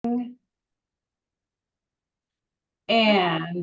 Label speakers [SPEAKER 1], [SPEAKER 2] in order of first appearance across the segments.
[SPEAKER 1] And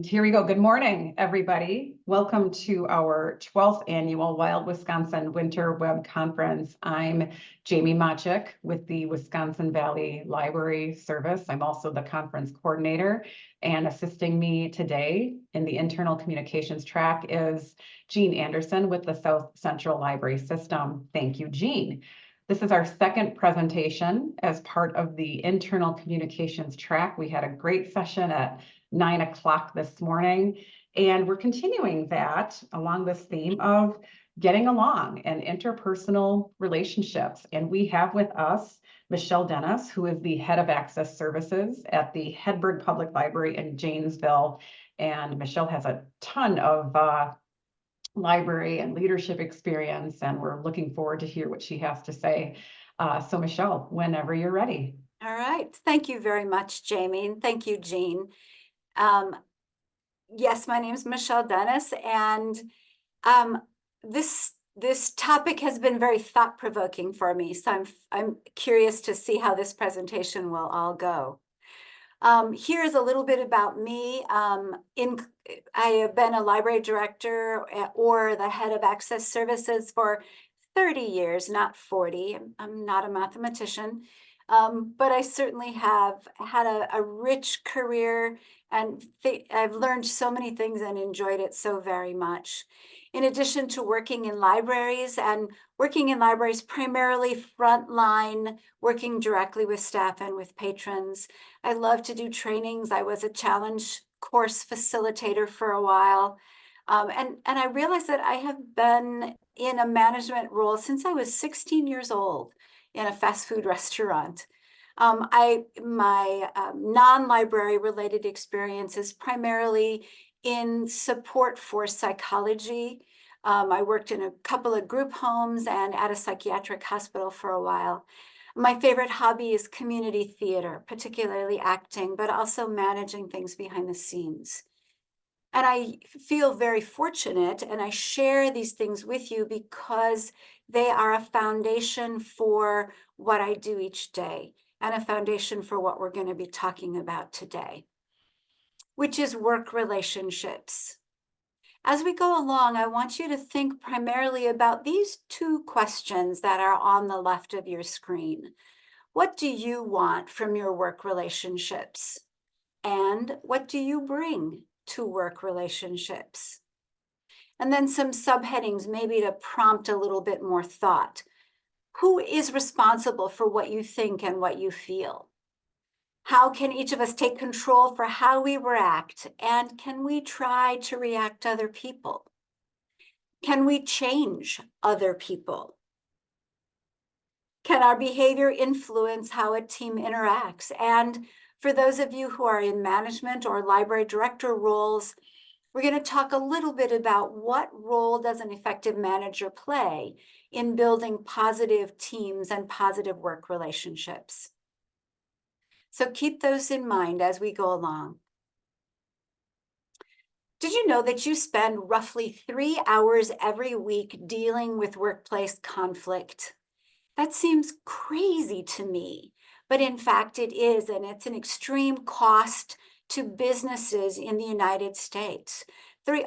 [SPEAKER 1] here we go. Good morning, everybody. Welcome to our 12th annual Wild Wisconsin Winter Web Conference. I'm Jamie Machik with the Wisconsin Valley Library Service. I'm also the conference coordinator, and assisting me today in the internal communications track is Jean Anderson with the South Central Library System. Thank you, Jean. This is our second presentation as part of the internal communications track. We had a great session at 9 o'clock this morning, and we're continuing that along this theme of getting along and interpersonal relationships. And we have with us Michelle Dennis, who is the head of access services at the Hedberg Public Library in Janesville. And Michelle has a ton of library and leadership experience, and we're looking forward to hear what she has to say. So Michelle, whenever you're ready.
[SPEAKER 2] All right. Thank you very much, Jamie. And thank you, Jean. Yes, my name is Michelle Dennis, and this topic has been very thought-provoking for me. So I'm curious to see how this presentation will all go. Here's a little bit about me. I have been a library director or the head of access services for 30 years, not 40. I'm not a mathematician, but I certainly have had a rich career, and I've learned so many things and enjoyed it so very much. In addition to working in libraries primarily frontline, working directly with staff and with patrons, I love to do trainings. I was a challenge course facilitator for a while. And I realized that I have been in a management role since I was 16 years old in a fast food restaurant. My non-library related experience is primarily in support for psychology. I worked in a couple of group homes and at a psychiatric hospital for a while. My favorite hobby is community theater, particularly acting, but also managing things behind the scenes. And I feel very fortunate, and I share these things with you because they are a foundation for what I do each day and a foundation for what we're going to be talking about today, which is work relationships. As we go along, I want you to think primarily about these two questions that are on the left of your screen. What do you want from your work relationships? And what do you bring to work relationships? And then some subheadings, maybe to prompt a little bit more thought. Who is responsible for what you think and what you feel? How can each of us take control for how we react? And can we try to react to other people? Can we change other people? Can our behavior influence how a team interacts? And for those of you who are in management or library director roles, we're going to talk a little bit about what role does an effective manager play in building positive teams and positive work relationships. So keep those in mind as we go along. Did you know that you spend roughly 3 hours every week dealing with workplace conflict? That seems crazy to me, but in fact it is, and it's an extreme cost to businesses in the United States.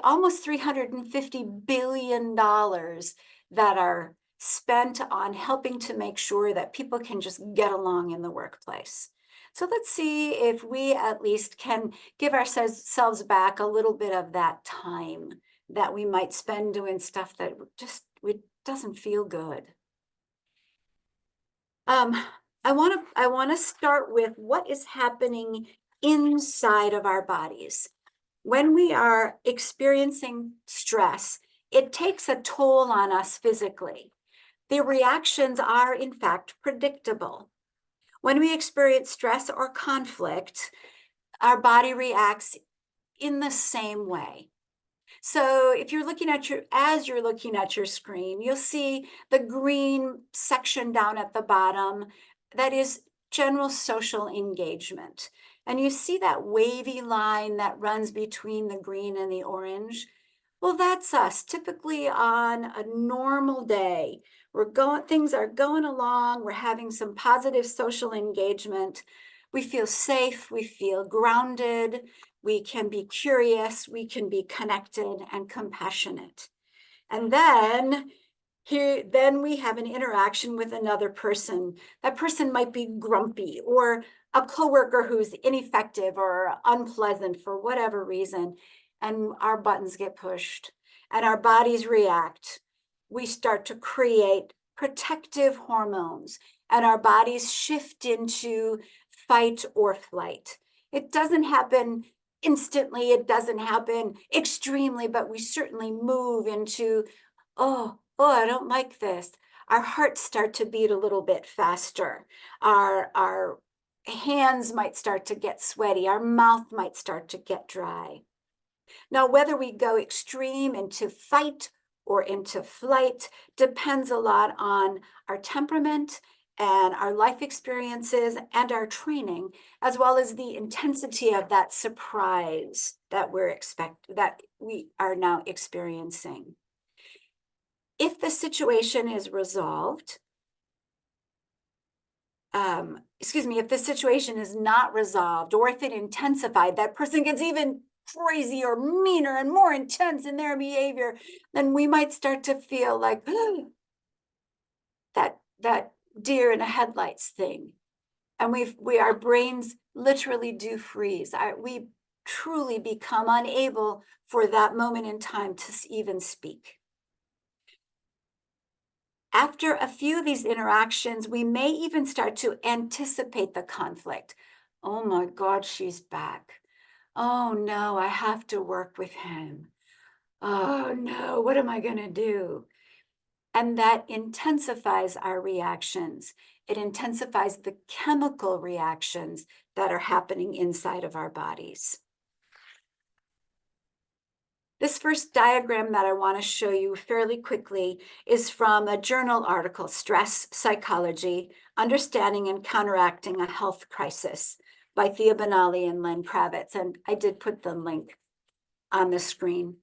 [SPEAKER 2] Almost $350 billion that are spent on helping to make sure that people can just get along in the workplace. So let's see if we at least can give ourselves back a little bit of that time that we might spend doing stuff that just doesn't feel good. I want to start with what is happening inside of our bodies. When we are experiencing stress, it takes a toll on us physically. The reactions are, in fact, predictable. When we experience stress or conflict, our body reacts in the same way. So if you're looking at as you're looking at your screen, you'll see the green section down at the bottom. That is general social engagement. And you see that wavy line that runs between the green and the orange. Well, that's us. Typically on a normal day, things are going along. We're having some positive social engagement. We feel safe, we feel grounded, we can be curious, we can be connected and compassionate. And then we have an interaction with another person. That person might be grumpy, or a coworker who's ineffective or unpleasant for whatever reason, and our buttons get pushed and our bodies react. We start to create protective hormones and our bodies shift into fight or flight. It doesn't happen instantly, it doesn't happen extremely, but we certainly move into, oh, I don't like this. Our hearts start to beat a little bit faster. Our hands might start to get sweaty. Our mouth might start to get dry. Now, whether we go extreme into fight or into flight depends a lot on our temperament and our life experiences and our training, as well as the intensity of that surprise that we are now experiencing. If the situation is resolved, if the situation is not resolved, or if it intensified, that person gets even crazier, meaner, and more intense in their behavior, then we might start to feel like that deer in a headlights thing. And our brains literally do freeze. We truly become unable for that moment in time to even speak. After a few of these interactions, we may even start to anticipate the conflict. Oh my God, she's back. Oh no, I have to work with him. Oh no, what am I going to do? And that intensifies our reactions. It intensifies the chemical reactions that are happening inside of our bodies. This first diagram that I want to show you fairly quickly is from a journal article, Stress Psychology, Understanding and Counteracting a Health Crisis by Thea Benally and Len Kravitz. And I did put the link on the screen.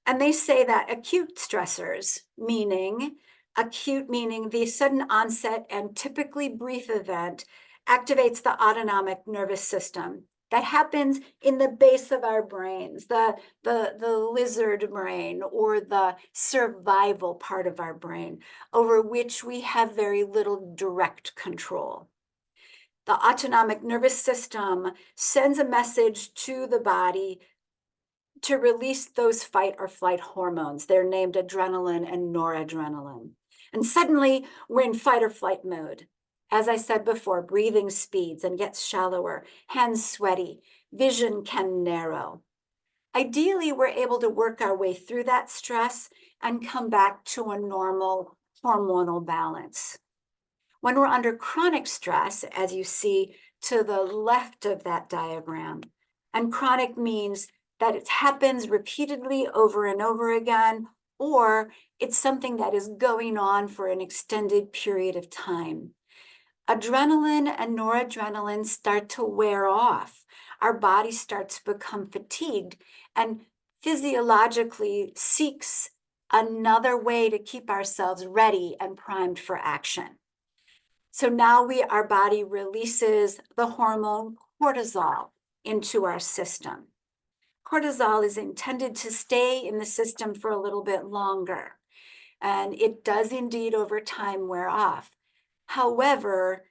[SPEAKER 2] And they say that acute stressors, meaning the sudden onset and typically brief event, activates the autonomic nervous system. That happens in the base of our brains, the lizard brain, or the survival part of our brain, over which we have very little direct control. The autonomic nervous system sends a message to the body to release those fight or flight hormones. They're named adrenaline and noradrenaline. And suddenly we're in fight or flight mode. As I said before, breathing speeds and gets shallower, hands sweaty, vision can narrow. Ideally, we're able to work our way through that stress and come back to a normal hormonal balance. When we're under chronic stress, as you see to the left of that diagram, and chronic means that it happens repeatedly over and over again, or it's something that is going on for an extended period of time. Adrenaline and noradrenaline start to wear off. Our body starts to become fatigued and physiologically seeks another way to keep ourselves ready and primed for action. So now our body releases the hormone cortisol into our system. Cortisol is intended to stay in the system for a little bit longer, and it does indeed over time wear off. However,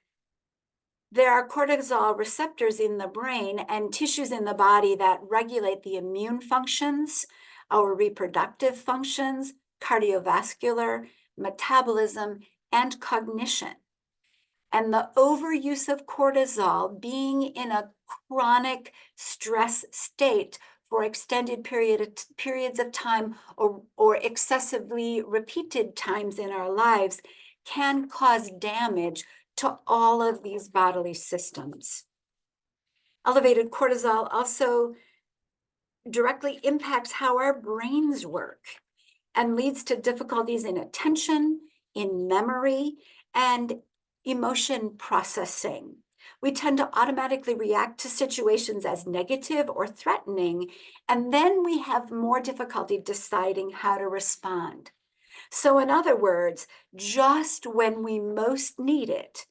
[SPEAKER 2] there are cortisol receptors in the brain and tissues in the body that regulate the immune functions, our reproductive functions, cardiovascular, metabolism, and cognition. And the overuse of cortisol, being in a chronic stress state for extended periods of time, or excessively repeated times in our lives, can cause damage to all of these bodily systems. Elevated cortisol also directly impacts how our brains work and leads to difficulties in attention, in memory, and emotion processing. We tend to automatically react to situations as negative or threatening, and then we have more difficulty deciding how to respond. So in other words, just when we most need it,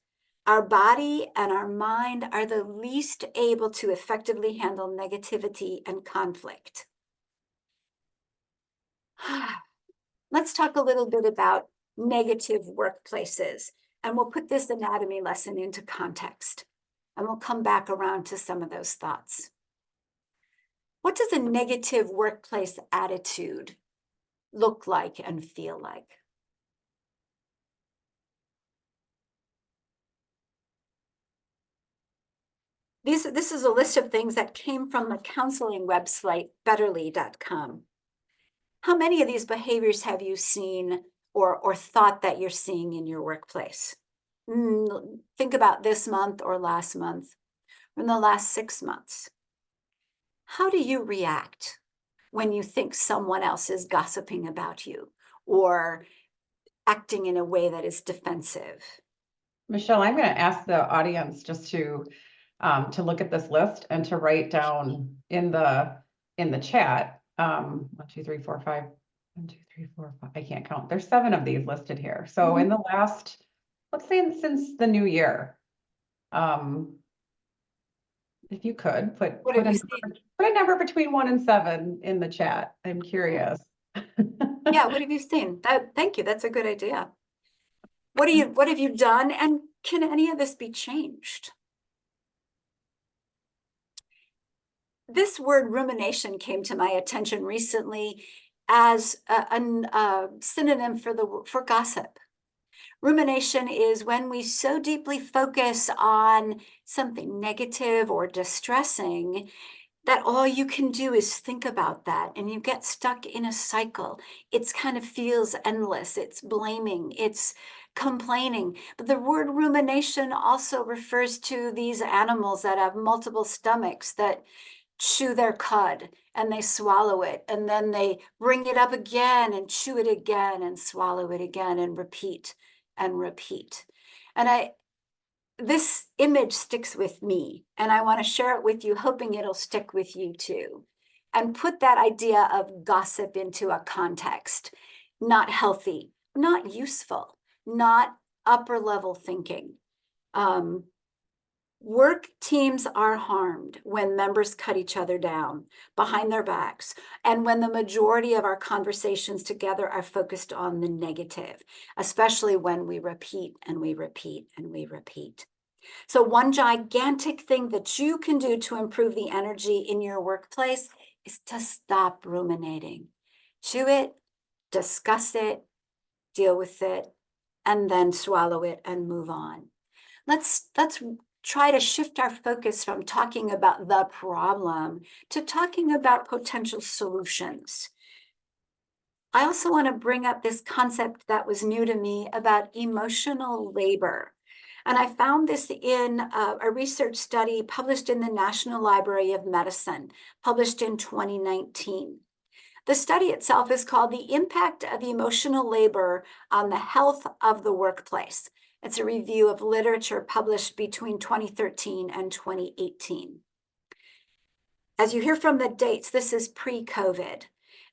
[SPEAKER 2] Our body and our mind are the least able to effectively handle negativity and conflict. Let's talk a little bit about negative workplaces, and we'll put this anatomy lesson into context, and we'll come back around to some of those thoughts. What does a negative workplace attitude look like and feel like? This is a list of things that came from the counseling website, betterly.com. How many of these behaviors have you seen or thought that you're seeing in your workplace? Think about this month or last month, or in the last 6 months. How do you react when you think someone else is gossiping about you or acting in a way that is defensive?
[SPEAKER 1] Michelle, I'm going to ask the audience just to look at this list and to write down in the chat. 1, 2, 3, 4, 5. 1, 2, 3, 4, 5. I can't count. There's 7 of these listed here. So in the last, let's say since the new year, if you could put a number between 1 and 7 in the chat. I'm curious.
[SPEAKER 2] Yeah, what have you seen? Thank you. That's a good idea. What have you done, and can any of this be changed? This word rumination came to my attention recently as a synonym for gossip. Rumination is when we so deeply focus on something negative or distressing that all you can do is think about that, and you get stuck in a cycle. It kind of feels endless. It's blaming, it's complaining. But the word rumination also refers to these animals that have multiple stomachs that chew their cud and they swallow it, and then they bring it up again and chew it again and swallow it again and repeat and repeat. And this image sticks with me, and I want to share it with you, hoping it'll stick with you too, and put that idea of gossip into a context. Not healthy, not useful, not upper level thinking. Work teams are harmed when members cut each other down behind their backs, and when the majority of our conversations together are focused on the negative, especially when we repeat and we repeat and we repeat. So one gigantic thing that you can do to improve the energy in your workplace is to stop ruminating. Chew it, discuss it, deal with it, and then swallow it and move on. Let's try to shift our focus from talking about the problem to talking about potential solutions. I also want to bring up this concept that was new to me about emotional labor. And I found this in a research study published in the National Library of Medicine, published in 2019. The study itself is called The Impact of Emotional Labor on the Health of the Workplace. It's a review of literature published between 2013 and 2018. As you hear from the dates, this is pre-COVID.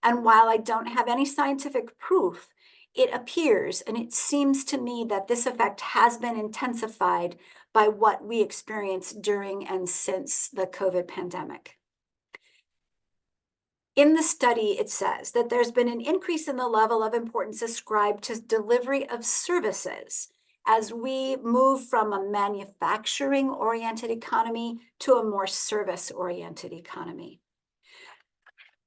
[SPEAKER 2] And while I don't have any scientific proof, it appears and it seems to me that this effect has been intensified by what we experienced during and since the COVID pandemic. In the study, it says that there's been an increase in the level of importance ascribed to delivery of services as we move from a manufacturing-oriented economy to a more service-oriented economy.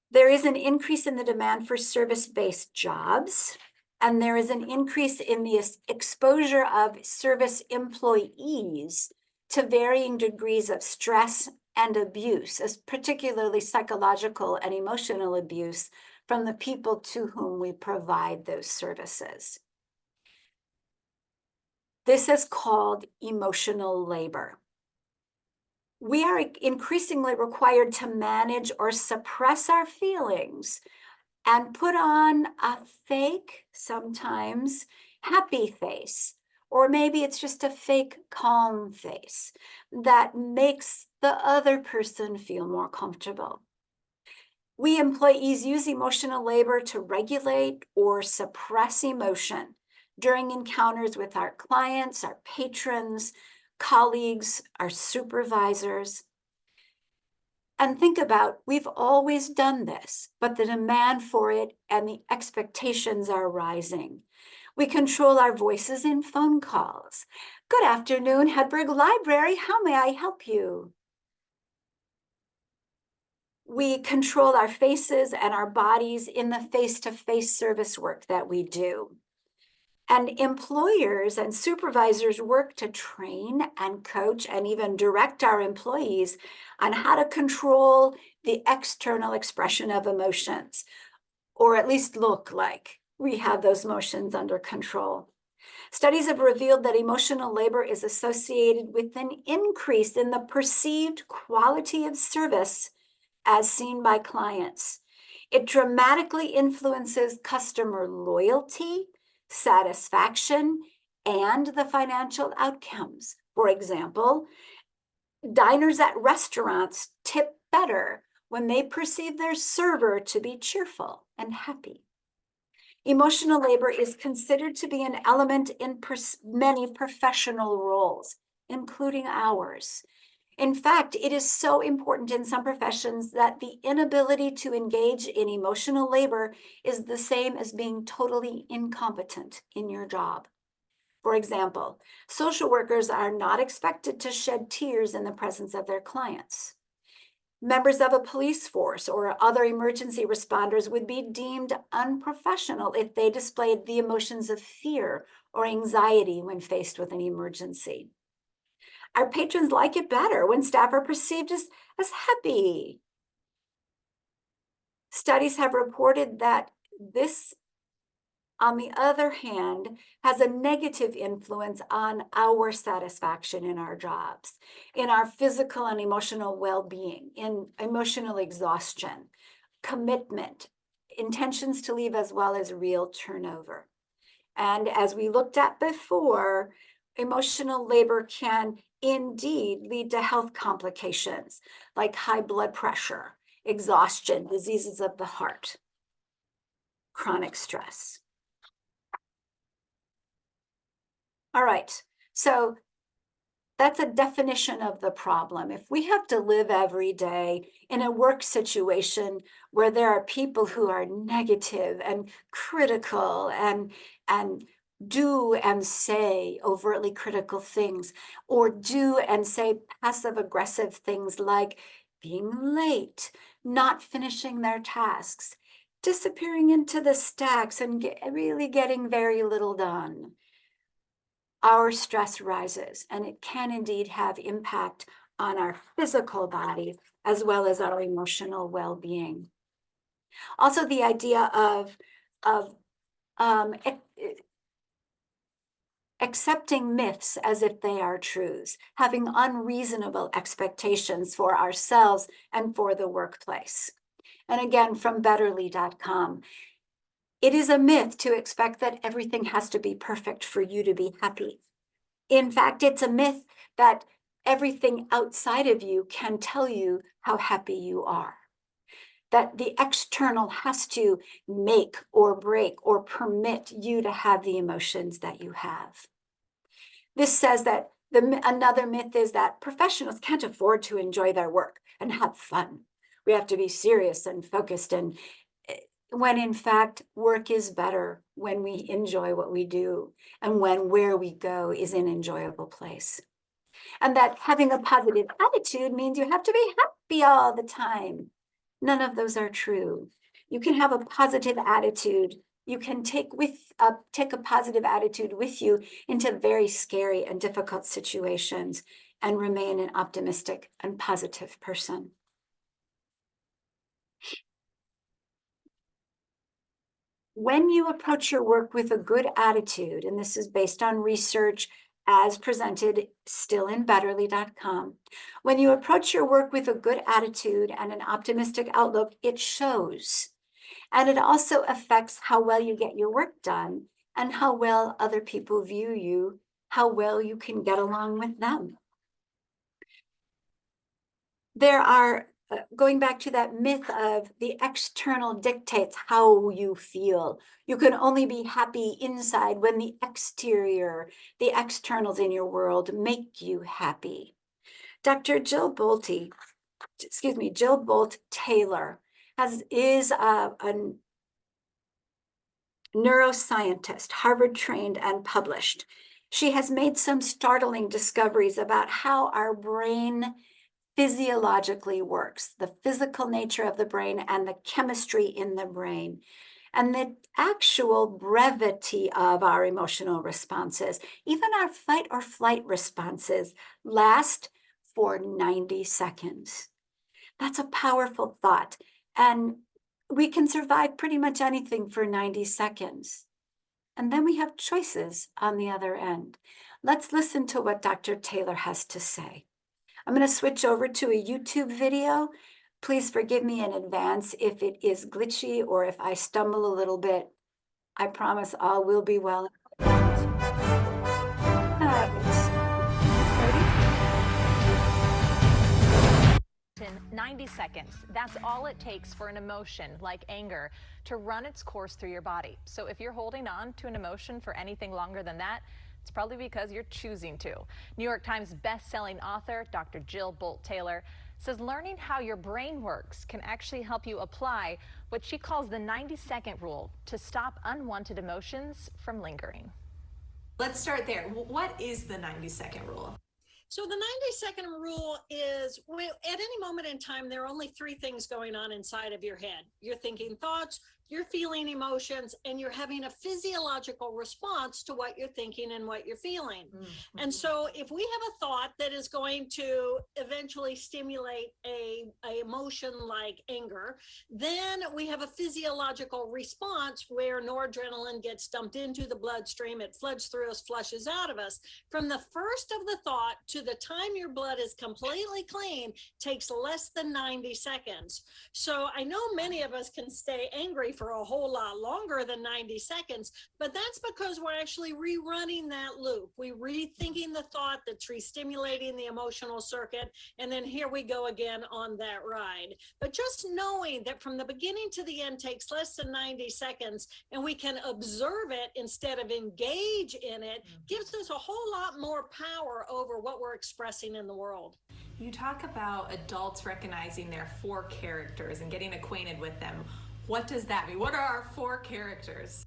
[SPEAKER 2] There is an increase in the demand for service-based jobs, and there is an increase in the exposure of service employees to varying degrees of stress and abuse, as particularly psychological and emotional abuse from the people to whom we provide those services. This is called emotional labor. We are increasingly required to manage or suppress our feelings and put on a fake, sometimes happy face, or maybe it's just a fake calm face that makes the other person feel more comfortable. We employees use emotional labor to regulate or suppress emotion during encounters with our clients, our patrons, colleagues, our supervisors. And think about, we've always done this, but the demand for it and the expectations are rising. We control our voices in phone calls. Good afternoon, Hedberg Library. How may I help you? We control our faces and our bodies in the face-to-face service work that we do. And employers and supervisors work to train and coach and even direct our employees on how to control the external expression of emotions, or at least look like we have those emotions under control. Studies have revealed that emotional labor is associated with an increase in the perceived quality of service as seen by clients. It dramatically influences customer loyalty, satisfaction, and the financial outcomes. For example, diners at restaurants tip better when they perceive their server to be cheerful and happy. Emotional labor is considered to be an element in many professional roles, including ours. In fact, it is so important in some professions that the inability to engage in emotional labor is the same as being totally incompetent in your job. For example, social workers are not expected to shed tears in the presence of their clients. Members of a police force or other emergency responders would be deemed unprofessional if they displayed the emotions of fear or anxiety when faced with an emergency. Our patrons like it better when staff are perceived as happy. Studies have reported that this, on the other hand, has a negative influence on our satisfaction in our jobs, in our physical and emotional well-being, in emotional exhaustion, commitment, intentions to leave, as well as real turnover. And as we looked at before, emotional labor can indeed lead to health complications like high blood pressure, exhaustion, diseases of the heart, chronic stress. All right, so that's a definition of the problem. If we have to live every day in a work situation where there are people who are negative and critical and do and say overtly critical things, or do and say passive aggressive things like being late, not finishing their tasks, disappearing into the stacks and really getting very little done, our stress rises, and it can indeed have impact on our physical body as well as our emotional well-being. Also, the idea of accepting myths as if they are truths, having unreasonable expectations for ourselves and for the workplace. And again, from Betterly.com, it is a myth to expect that everything has to be perfect for you to be happy. In fact, it's a myth that everything outside of you can tell you how happy you are. That the external has to make or break or permit you to have the emotions that you have. This says that another myth is that professionals can't afford to enjoy their work and have fun. We have to be serious and focused, and when in fact, work is better when we enjoy what we do and when where we go is an enjoyable place. And that having a positive attitude means you have to be happy all the time. None of those are true. You can have a positive attitude. You can take a positive attitude with you into very scary and difficult situations and remain an optimistic and positive person. When you approach your work with a good attitude, and this is based on research as presented still in Betterly.com, when you approach your work with a good attitude and an optimistic outlook, it shows. And it also affects how well you get your work done and how well other people view you, how well you can get along with them. There are going back to that myth of the external dictates how you feel. You can only be happy inside when the exterior, the externals in your world make you happy. Dr. Jill Bolt Taylor is a neuroscientist, Harvard trained and published. She has made some startling discoveries about how our brain physiologically works, the physical nature of the brain and the chemistry in the brain, and the actual brevity of our emotional responses. Even our fight or flight responses last for 90 seconds. That's a powerful thought. And we can survive pretty much anything for 90 seconds. And then we have choices on the other end. Let's listen to what Dr. Taylor has to say. I'm going to switch over to a YouTube video. Please forgive me in advance if it is glitchy or if I stumble a little bit. I promise all will be well.
[SPEAKER 3] 90 seconds. That's all it takes for an emotion like anger to run its course through your body. So if you're holding on to an emotion for anything longer than that, it's probably because you're choosing to. New York Times best-selling author Dr. Jill Bolt Taylor says learning how your brain works can actually help you apply what she calls the 90-second rule to stop unwanted emotions from lingering.
[SPEAKER 4] Let's start there. What is the 90-second rule?
[SPEAKER 5] So the 90-second rule is, at any moment in time, there are only three things going on inside of your head. You're thinking thoughts, you're feeling emotions, and you're having a physiological response to what you're thinking and what you're feeling. Mm-hmm. And so if we have a thought that is going to eventually stimulate a emotion like anger, then we have a physiological response where noradrenaline gets dumped into the bloodstream, it floods through us, flushes out of us. From the first of the thought to the time your blood is completely clean takes less than 90 seconds. So I know many of us can stay angry for a whole lot longer than 90 seconds, but that's because we're actually rerunning that loop. We're rethinking the thought that's re-stimulating the emotional circuit, and then here we go again on that ride. But just knowing that from the beginning to the end takes less than 90 seconds, and we can observe it instead of engage in it, gives us a whole lot more power over what we're expressing in the world.
[SPEAKER 4] You talk about adults recognizing their four characters and getting acquainted with them. What does that mean? What are our four characters?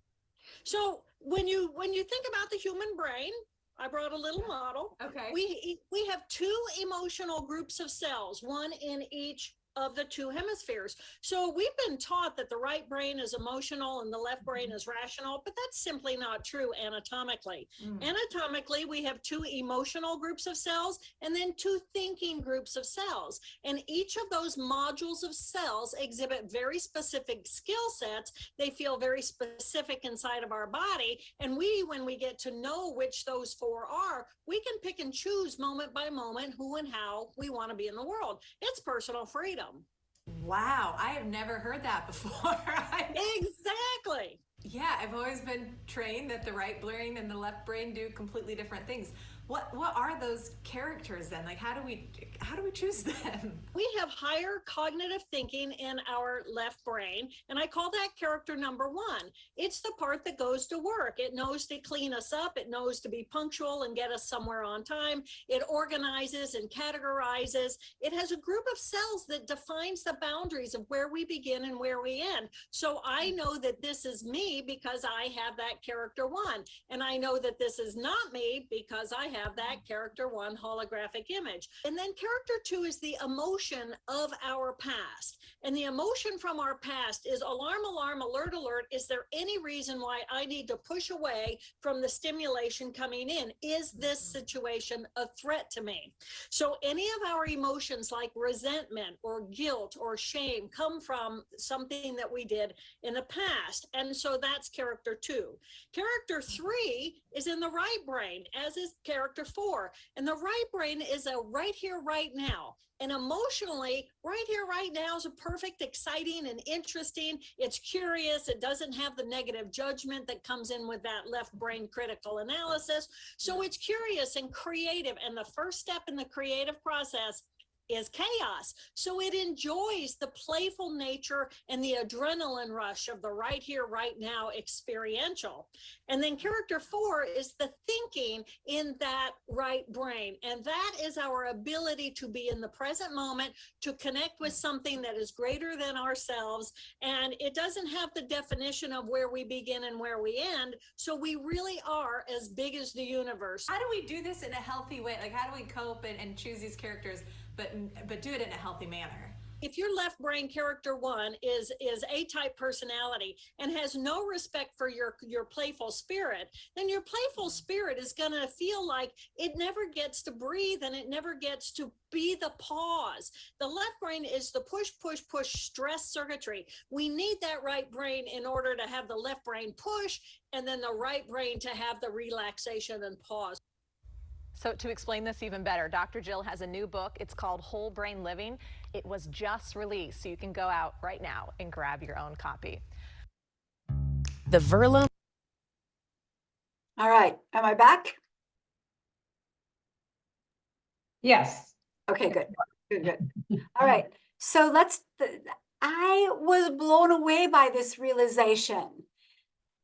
[SPEAKER 5] So when you think about the human brain, I brought a little model.
[SPEAKER 4] Okay.
[SPEAKER 5] We have two emotional groups of cells, one in each of the two hemispheres. So we've been taught that the right brain is emotional and the left brain is rational, but that's simply not true anatomically. Anatomically, we have two emotional groups of cells and then two thinking groups of cells. And each of those modules of cells exhibit very specific skill sets. They feel very specific inside of our body. And when we get to know which those four are, we can pick and choose moment by moment who and how we want to be in the world. It's personal freedom.
[SPEAKER 4] Wow, I have never heard that before.
[SPEAKER 5] Exactly.
[SPEAKER 4] Yeah, I've always been trained that the right brain and the left brain do completely different things. What are those characters then? Like, how do we choose them?
[SPEAKER 5] We have higher cognitive thinking in our left brain, and I call that character number one. It's the part that goes to work. It knows to clean us up. It knows to be punctual and get us somewhere on time. It organizes and categorizes. It has a group of cells that defines the boundaries of where we begin and where we end. So I know that this is me because I have that character one, and I know that this is not me because I have that character one holographic image. And then character two is the emotion of our past. And the emotion from our past is alarm, alarm, alert, alert. Is there any reason why I need to push away from the stimulation coming in? Is this situation a threat to me? So any of our emotions like resentment or guilt or shame come from something that we did in the past. And so that's character two. Character three is in the right brain, as is character four. And the right brain is a right here, right now. And emotionally, right here, right now is a perfect, exciting, and interesting. It's curious. It doesn't have the negative judgment that comes in with that left brain critical analysis. So it's curious and creative. And the first step in the creative process is chaos. So it enjoys the playful nature and the adrenaline rush of the right here, right now experiential. And then character 4 is the thinking in that right brain. And that is our ability to be in the present moment, to connect with something that is greater than ourselves. And it doesn't have the definition of where we begin and where we end. So we really are as big as the universe.
[SPEAKER 4] How do we do this in a healthy way? Like, how do we cope and choose these characters, but do it in a healthy manner?
[SPEAKER 5] If your left brain character 1 is A-type personality and has no respect for your playful spirit, then your playful spirit is going to feel like it never gets to breathe and it never gets to be the pause. The left brain is the push, push, push stress circuitry. We need that right brain in order to have the left brain push, and then the right brain to have the relaxation and pause.
[SPEAKER 3] So to explain this even better, Dr. Jill has a new book. It's called Whole Brain Living. It was just released, so you can go out right now and grab your own copy.
[SPEAKER 6] The Verlo.
[SPEAKER 2] All right, am I back?
[SPEAKER 1] Yes.
[SPEAKER 2] Okay, good, good, good. All right, so I was blown away by this realization.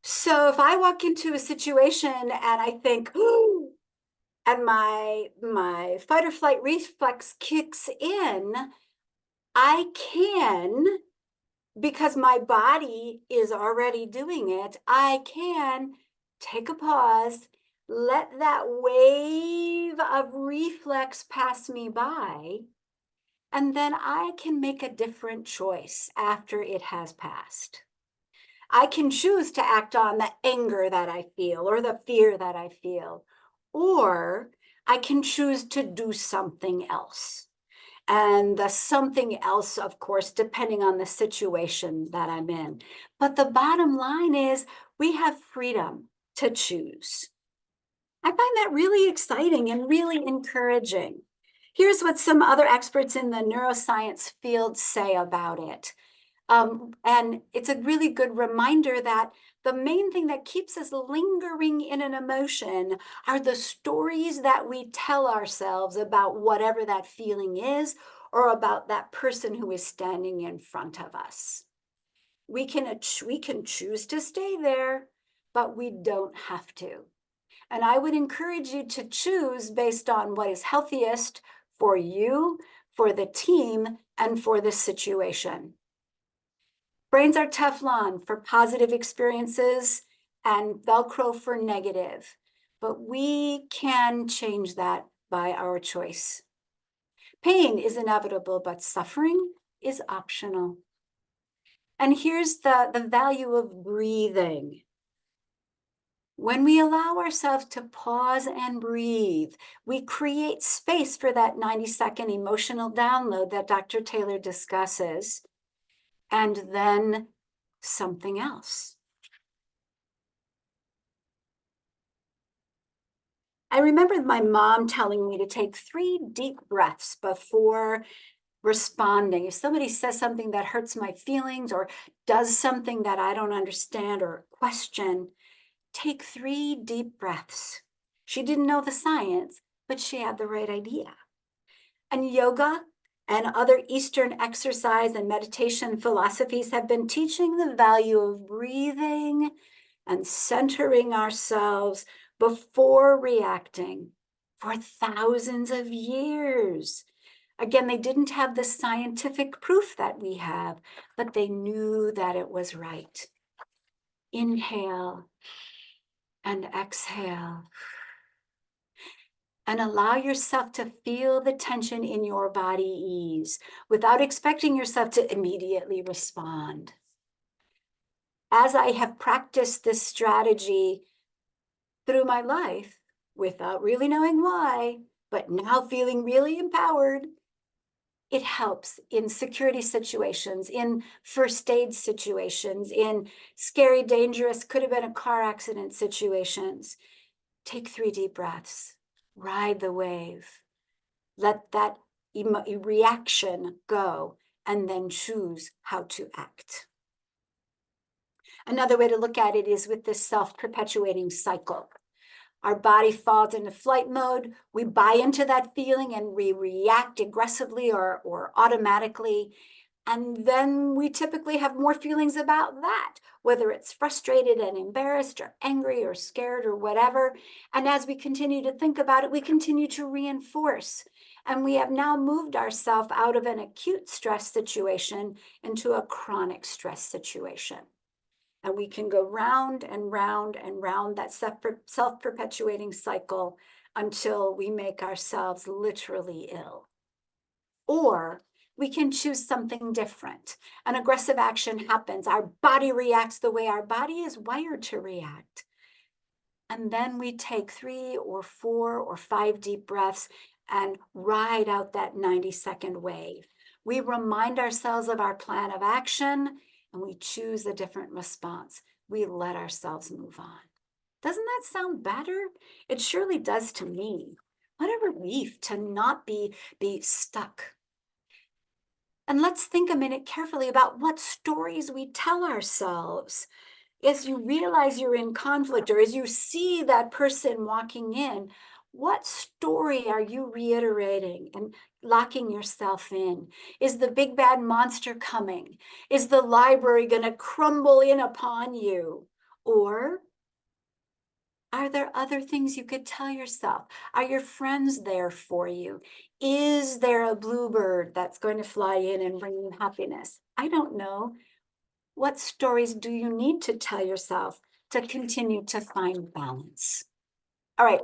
[SPEAKER 2] So if I walk into a situation and I think, ooh, and my fight or flight reflex kicks in, I can, because my body is already doing it, I can take a pause, let that wave of reflex pass me by, and then I can make a different choice after it has passed. I can choose to act on the anger that I feel or the fear that I feel, or I can choose to do something else. And the something else, of course, depending on the situation that I'm in. But the bottom line is we have freedom to choose. I find that really exciting and really encouraging. Here's what some other experts in the neuroscience field say about it. And it's a really good reminder that the main thing that keeps us lingering in an emotion are the stories that we tell ourselves about whatever that feeling is, or about that person who is standing in front of us. We can choose to stay there, but we don't have to. And I would encourage you to choose based on what is healthiest for you, for the team, and for the situation. Brains are Teflon for positive experiences and Velcro for negative, but we can change that by our choice. Pain is inevitable, but suffering is optional. And here's the value of breathing. When we allow ourselves to pause and breathe, we create space for that 90-second emotional download that Dr. Taylor discusses. And then something else. I remember my mom telling me to take 3 deep breaths before responding. If somebody says something that hurts my feelings or does something that I don't understand or question, take 3 deep breaths. She didn't know the science, but she had the right idea. And yoga and other Eastern exercise and meditation philosophies have been teaching the value of breathing and centering ourselves before reacting for thousands of years. Again, they didn't have the scientific proof that we have, but they knew that it was right. Inhale and exhale. And allow yourself to feel the tension in your body ease without expecting yourself to immediately respond. As I have practiced this strategy through my life without really knowing why, but now feeling really empowered, it helps in security situations, in first aid situations, in scary, dangerous, could have been a car accident situations. Take 3 deep breaths. Ride the wave. Let that reaction go, and then choose how to act. Another way to look at it is with this self-perpetuating cycle. Our body falls into flight mode. We buy into that feeling and we react aggressively or automatically. And then we typically have more feelings about that, whether it's frustrated and embarrassed or angry or scared or whatever. And as we continue to think about it, we continue to reinforce. And we have now moved ourselves out of an acute stress situation into a chronic stress situation. And we can go round and round and round that self-perpetuating cycle until we make ourselves literally ill. Or we can choose something different. An aggressive action happens. Our body reacts the way our body is wired to react. And then we take 3 or 4 or 5 deep breaths and ride out that 90-second wave. We remind ourselves of our plan of action and we choose a different response. We let ourselves move on. Doesn't that sound better? It surely does to me. What a relief to not be stuck. And let's think a minute carefully about what stories we tell ourselves. As you realize you're in conflict or as you see that person walking in, what story are you reiterating and locking yourself in? Is the big bad monster coming? Is the library going to crumble in upon you? Or are there other things you could tell yourself? Are your friends there for you? Is there a bluebird that's going to fly in and bring you happiness? I don't know. What stories do you need to tell yourself to continue to find balance? All right,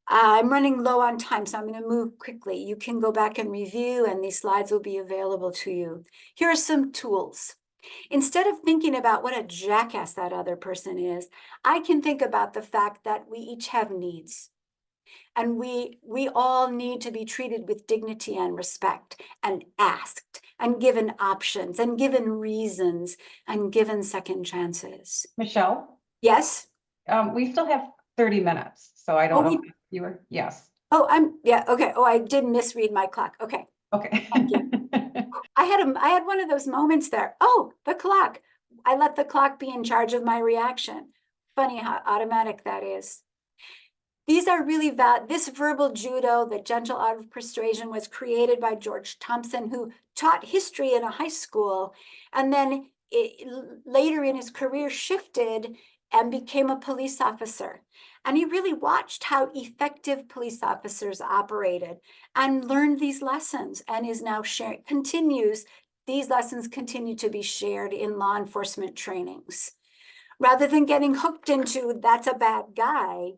[SPEAKER 2] I'm running low on time, so I'm going to move quickly. You can go back and review, and these slides will be available to you. Here are some tools. Instead of thinking about what a jackass that other person is, I can think about the fact that we each have needs. And we all need to be treated with dignity and respect and asked and given options and given reasons and given second chances.
[SPEAKER 1] Michelle,
[SPEAKER 2] Yes?
[SPEAKER 1] we still have 30 minutes, so I don't know if you were, yes.
[SPEAKER 2] Oh, okay. Oh, I did misread my clock. Okay.
[SPEAKER 1] Okay.
[SPEAKER 2] Thank you. I had one of those moments there. Oh, the clock. I let the clock be in charge of my reaction. Funny how automatic that is. These are really this verbal judo, the gentle art of persuasion, was created by George Thompson, who taught history in a high school, and then later in his career shifted and became a police officer. And he really watched how effective police officers operated and learned these lessons, and is now these lessons continue to be shared in law enforcement trainings. Rather than getting hooked into that's a bad guy,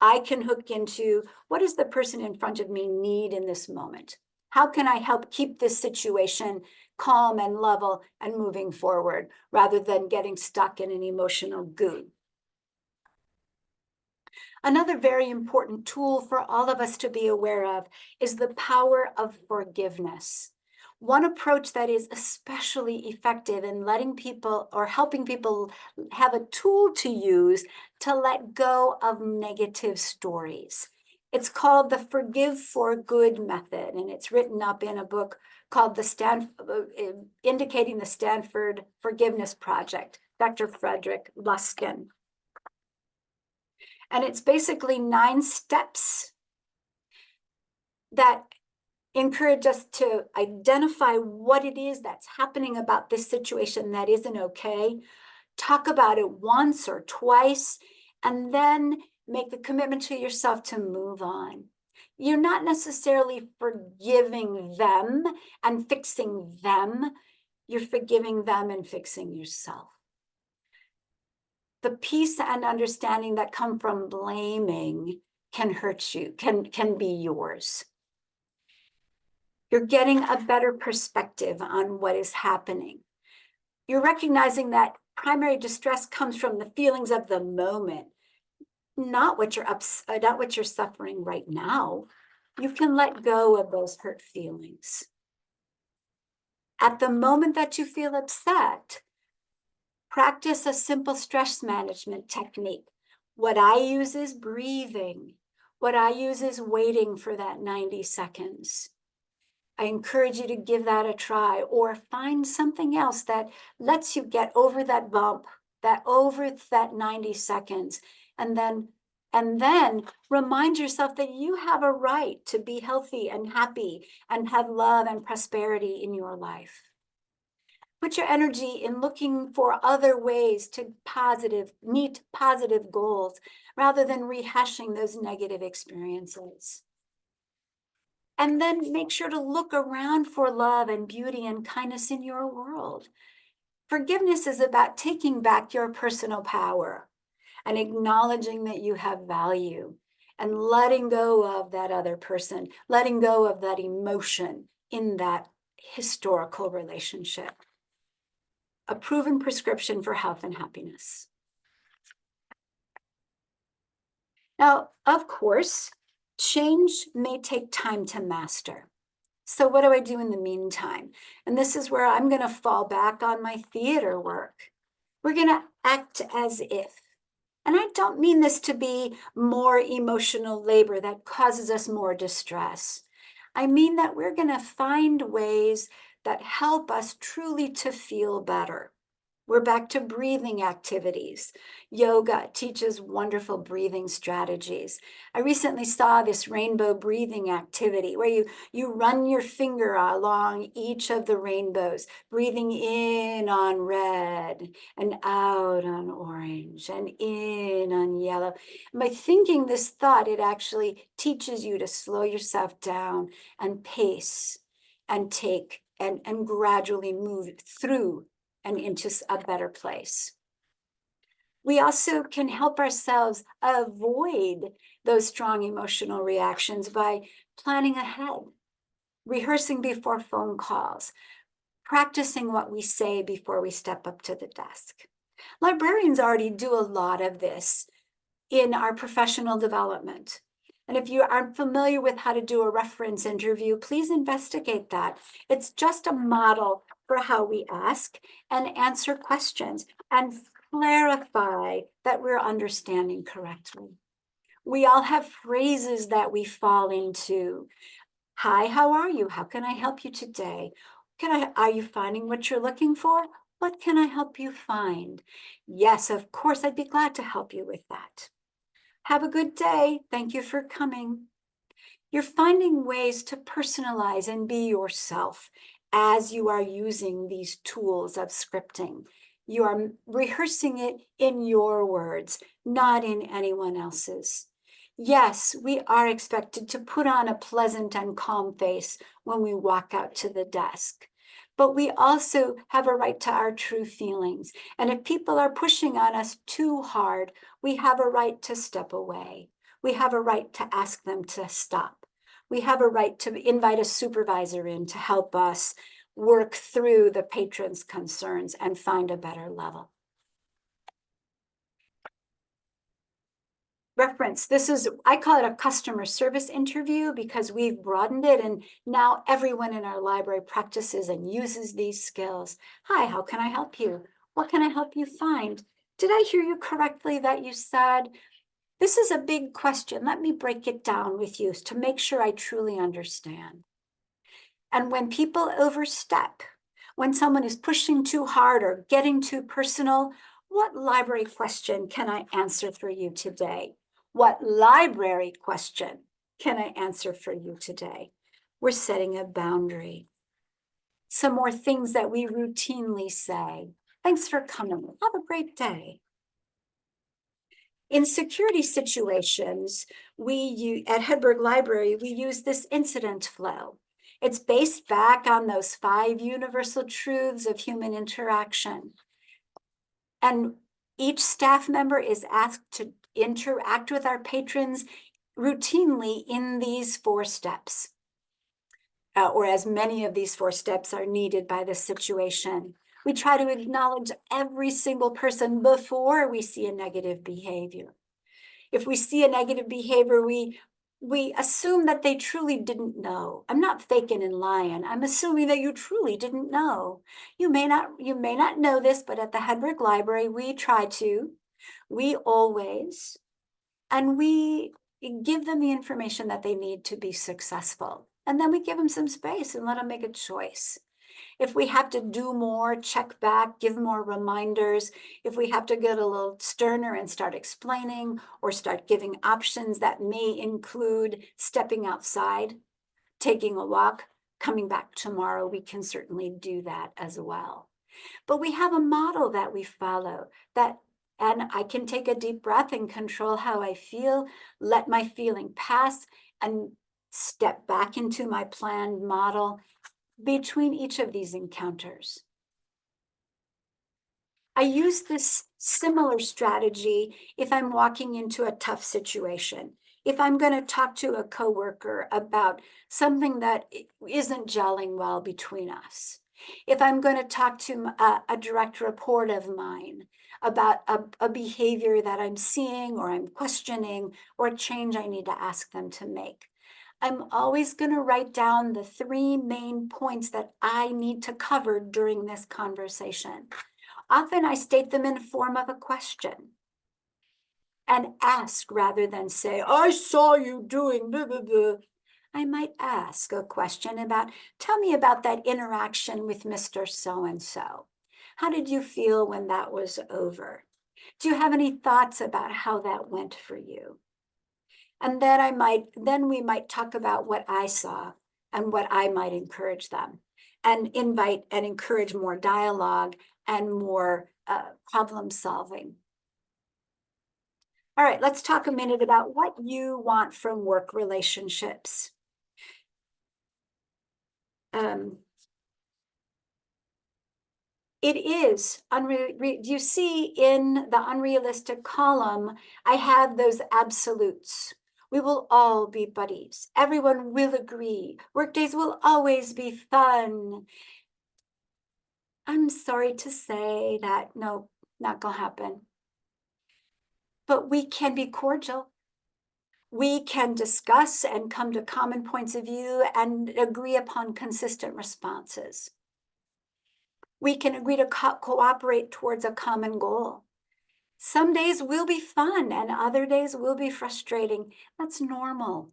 [SPEAKER 2] I can hook into what does the person in front of me need in this moment? How can I help keep this situation calm and level and moving forward rather than getting stuck in an emotional goo? Another very important tool for all of us to be aware of is the power of forgiveness. One approach that is especially effective in letting people or helping people have a tool to use to let go of negative stories. It's called the Forgive for Good method, and it's written up in a book called Indicating the Stanford Forgiveness Project, Dr. Frederick Luskin. And it's basically 9 steps that encourage us to identify what it is that's happening about this situation that isn't okay, talk about it once or twice, and then make the commitment to yourself to move on. You're not necessarily forgiving them and fixing them. You're forgiving them and fixing yourself. The peace and understanding that come from blaming can hurt you, can be yours. You're getting a better perspective on what is happening. You're recognizing that primary distress comes from the feelings of the moment, not what you're suffering right now. You can let go of those hurt feelings. At the moment that you feel upset, practice a simple stress management technique. What I use is breathing. What I use is waiting for that 90 seconds. I encourage you to give that a try, or find something else that lets you get over that bump, over that 90 seconds, and then And then remind yourself that you have a right to be healthy and happy and have love and prosperity in your life. Put your energy in looking for other ways to meet positive goals rather than rehashing those negative experiences. And then make sure to look around for love and beauty and kindness in your world. Forgiveness is about taking back your personal power and acknowledging that you have value and letting go of that other person, letting go of that emotion in that historical relationship. A proven prescription for health and happiness. Now, of course, change may take time to master. So what do I do in the meantime? And this is where I'm going to fall back on my theater work. We're going to act as if. And I don't mean this to be more emotional labor that causes us more distress. I mean that we're going to find ways that help us truly to feel better. We're back to breathing activities. Yoga teaches wonderful breathing strategies. I recently saw this rainbow breathing activity where you run your finger along each of the rainbows, breathing in on red and out on orange and in on yellow. And by thinking this thought, it actually teaches you to slow yourself down and pace and take and gradually move through and into a better place. We also can help ourselves avoid those strong emotional reactions by planning ahead, rehearsing before phone calls, practicing what we say before we step up to the desk. Librarians already do a lot of this in our professional development. And if you aren't familiar with how to do a reference interview, please investigate that. It's just a model for how we ask and answer questions and clarify that we're understanding correctly. We all have phrases that we fall into. Hi, how are you? How can I help you today? Are you finding what you're looking for? What can I help you find? Yes, of course, I'd be glad to help you with that. Have a good day. Thank you for coming. You're finding ways to personalize and be yourself as you are using these tools of scripting. You are rehearsing it in your words, not in anyone else's. Yes, we are expected to put on a pleasant and calm face when we walk out to the desk. But we also have a right to our true feelings. And if people are pushing on us too hard, we have a right to step away. We have a right to ask them to stop. We have a right to invite a supervisor in to help us work through the patron's concerns and find a better level. Reference, I call it a customer service interview because we've broadened it and now everyone in our library practices and uses these skills. Hi, how can I help you? What can I help you find? Did I hear you correctly that you said, this is a big question. Let me break it down with you to make sure I truly understand. And when people overstep, when someone is pushing too hard or getting too personal, what library question can I answer for you today? What library question can I answer for you today? We're setting a boundary. Some more things that we routinely say. Thanks for coming. Have a great day. In security situations, at Hedberg Library, we use this incident flow. It's based back on those 5 universal truths of human interaction. And each staff member is asked to interact with our patrons routinely in these 4 steps, or as many of these 4 steps are needed by the situation. We try to acknowledge every single person before we see a negative behavior. If we see a negative behavior, we assume that they truly didn't know. I'm not faking and lying. I'm assuming that you truly didn't know. You may not know this, but at the Hedberg Library, we always, and we give them the information that they need to be successful. And then we give them some space and let them make a choice. If we have to do more, check back, give more reminders. If we have to get a little sterner and start explaining or start giving options that may include stepping outside, taking a walk, coming back tomorrow, we can certainly do that as well. But we have a model that we follow and I can take a deep breath and control how I feel, let my feeling pass, and step back into my planned model between each of these encounters. I use this similar strategy if I'm walking into a tough situation. If I'm going to talk to a coworker about something that isn't gelling well between us. If I'm going to talk to a direct report of mine about a behavior that I'm seeing or I'm questioning or a change I need to ask them to make. I'm always going to write down the 3 main points that I need to cover during this conversation. Often I state them in the form of a question and ask rather than say, I saw you doing blah, blah, blah. I might ask a question about, tell me about that interaction with Mr. So-and-so. How did you feel when that was over? Do you have any thoughts about how that went for you? And then we might talk about what I saw and what I might encourage them and invite and encourage more dialogue and more problem solving. All right, let's talk a minute about what you want from work relationships. It is you see in the unrealistic column, I have those absolutes. We will all be buddies. Everyone will agree. Workdays will always be fun. I'm sorry to say that, no, not gonna happen. But we can be cordial. We can discuss and come to common points of view and agree upon consistent responses. We can agree to cooperate towards a common goal. Some days will be fun and other days will be frustrating. That's normal.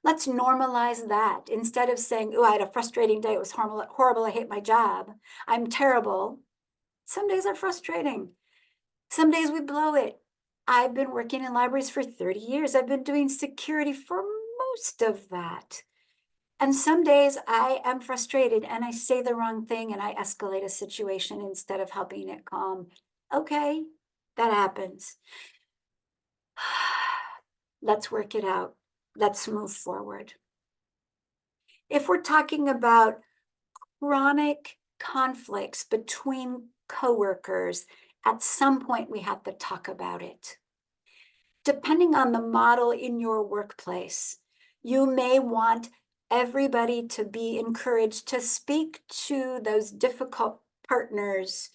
[SPEAKER 2] Let's normalize that. Instead of saying, oh, I had a frustrating day, it was horrible, I hate my job, I'm terrible. Some days are frustrating. Some days we blow it. I've been working in libraries for 30 years. I've been doing security for most of that. And some days I am frustrated and I say the wrong thing and I escalate a situation instead of helping it calm. Okay, that happens. Let's work it out. Let's move forward. If we're talking about chronic conflicts between coworkers, at some point we have to talk about it. Depending on the model in your workplace, you may want everybody to be encouraged to speak to those difficult partners